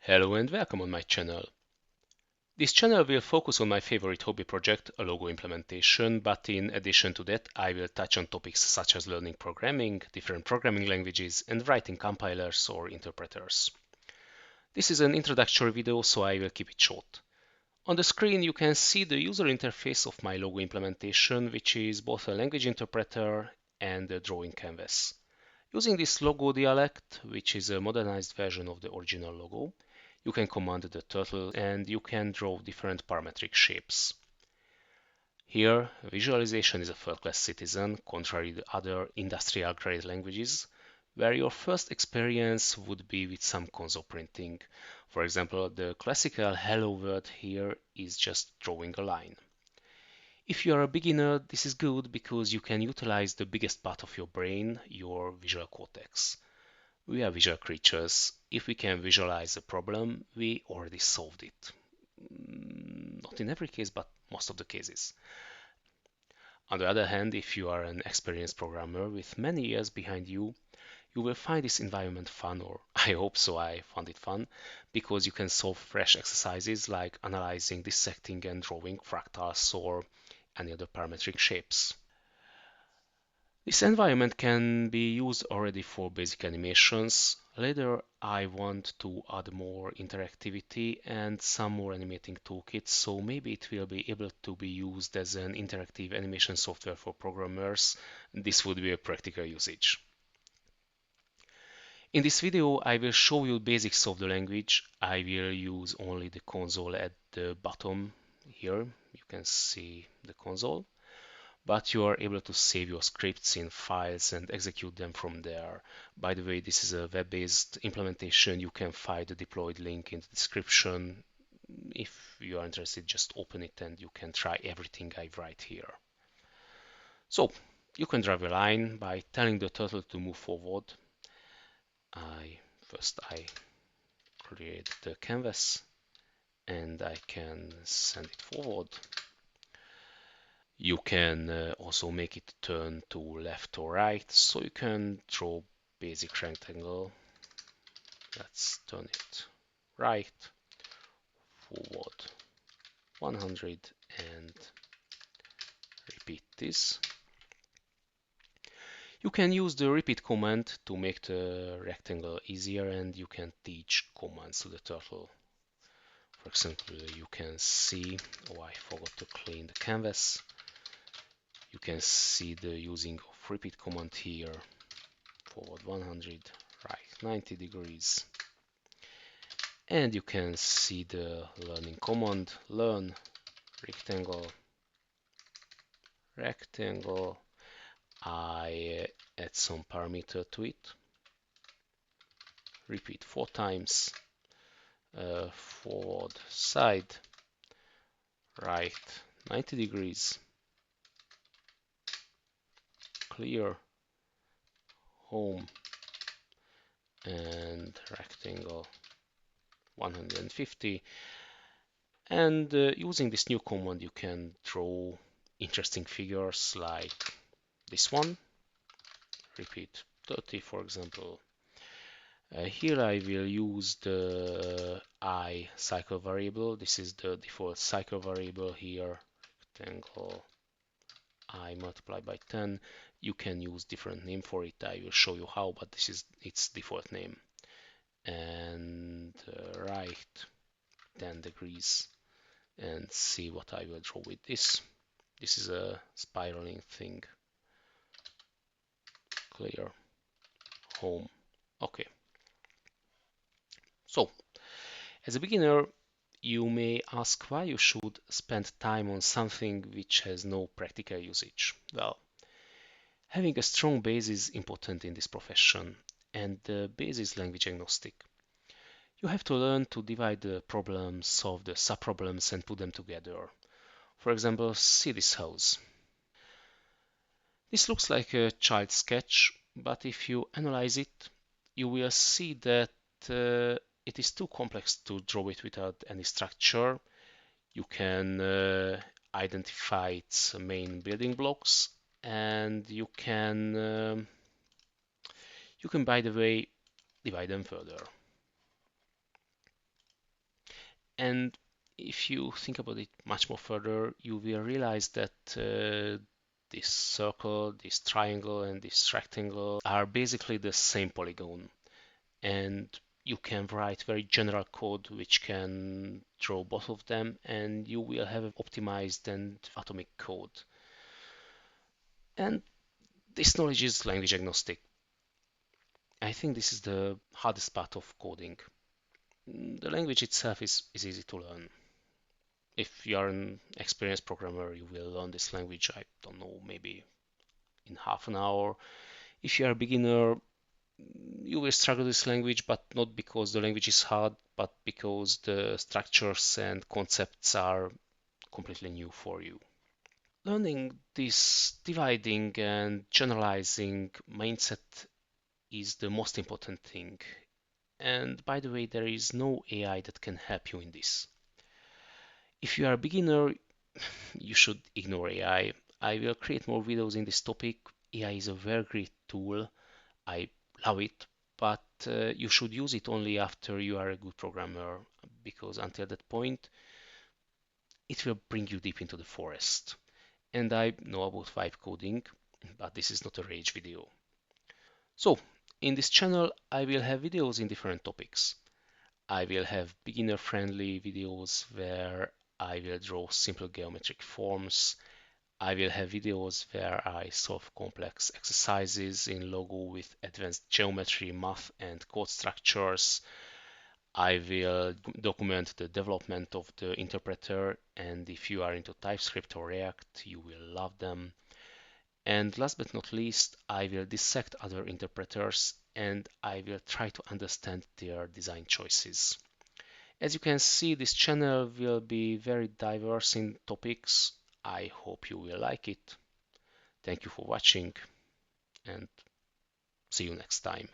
Hello and welcome on my channel. This channel will focus on my favorite hobby project, a logo implementation, but in addition to that, I will touch on topics such as learning programming, different programming languages, and writing compilers or interpreters. This is an introductory video, so I will keep it short. On the screen, you can see the user interface of my logo implementation, which is both a language interpreter and a drawing canvas. Using this logo dialect, which is a modernized version of the original logo, you can command the turtle and you can draw different parametric shapes. Here, visualization is a third-class citizen, contrary to other industrial-grade languages, where your first experience would be with some console printing. For example, the classical hello world here is just drawing a line. If you are a beginner, this is good because you can utilize the biggest part of your brain, your visual cortex. We are visual creatures. If we can visualize a problem, we already solved it. Not in every case, but most of the cases. On the other hand, if you are an experienced programmer with many years behind you, you will find this environment fun, or I hope so, I found it fun, because you can solve fresh exercises like analyzing, dissecting, and drawing fractals or any other parametric shapes. This environment can be used already for basic animations. Later, I want to add more interactivity and some more animating toolkits, so maybe it will be able to be used as an interactive animation software for programmers. This would be a practical usage. In this video, I will show you basics of the language. I will use only the console at the bottom here. You can see the console. But you are able to save your scripts in files and execute them from there. By the way, this is a web-based implementation. You can find the deployed link in the description. If you are interested, just open it and you can try everything I write here. So, you can draw a line by telling the turtle to move forward. First I create the canvas and I can send it forward. You can also make it turn to left or right, so you can draw basic rectangle. Let's turn it right, forward 100 and repeat this. You can use the repeat command to make the rectangle easier, and you can teach commands to the turtle. For example, you can see, oh, I forgot to clean the canvas. You can see the using of repeat command here. Forward 100, right 90 degrees. And you can see the learning command, learn rectangle, rectangle. I add some parameter to it. Repeat 4 times. Forward, side, right 90 degrees. Clear, home, and rectangle 150. And using this new command, you can draw interesting figures like this one. Repeat 30, for example. Here I will use the I cycle variable. This is the default cycle variable here. Rectangle I multiplied by 10. You can use different name for it. I will show you how, but this is its default name. And right 10 degrees. And see what I will draw with this. This is a spiraling thing. Clear, home. Okay. So, as a beginner, you may ask why you should spend time on something which has no practical usage. Well, having a strong base is important in this profession, and the base is language agnostic. You have to learn to divide the problems, solve the subproblems, and put them together. For example, see this house. This looks like a child sketch, but if you analyze it, you will see that it is too complex to draw it without any structure. You can identify its main building blocks, and you can, by the way, divide them further. And if you think about it much more further, you will realize that this circle, this triangle, and this rectangle are basically the same polygon. And you can write very general code which can draw both of them, and you will have optimized and atomic code. And this knowledge is language agnostic. I think this is the hardest part of coding. The language itself is easy to learn. If you are an experienced programmer, you will learn this language, I don't know, maybe in half an hour. If you are a beginner, you will struggle with this language, but not because the language is hard, but because the structures and concepts are completely new for you. Learning this dividing and generalizing mindset is the most important thing. And by the way, there is no AI that can help you in this. If you are a beginner, you should ignore AI. I will create more videos in this topic. AI is a very great tool. I love it, but you should use it only after you are a good programmer, because until that point, it will bring you deep into the forest. And I know about vibe coding, but this is not a rage video. So, in this channel, I will have videos in different topics. I will have beginner-friendly videos where I will draw simple geometric forms. I will have videos where I solve complex exercises in Logo with advanced geometry, math, and code structures. I will document the development of the interpreter, and if you are into TypeScript or React, you will love them. And last but not least, I will dissect other interpreters and I will try to understand their design choices. As you can see, this channel will be very diverse in topics. I hope you will like it. Thank you for watching and see you next time.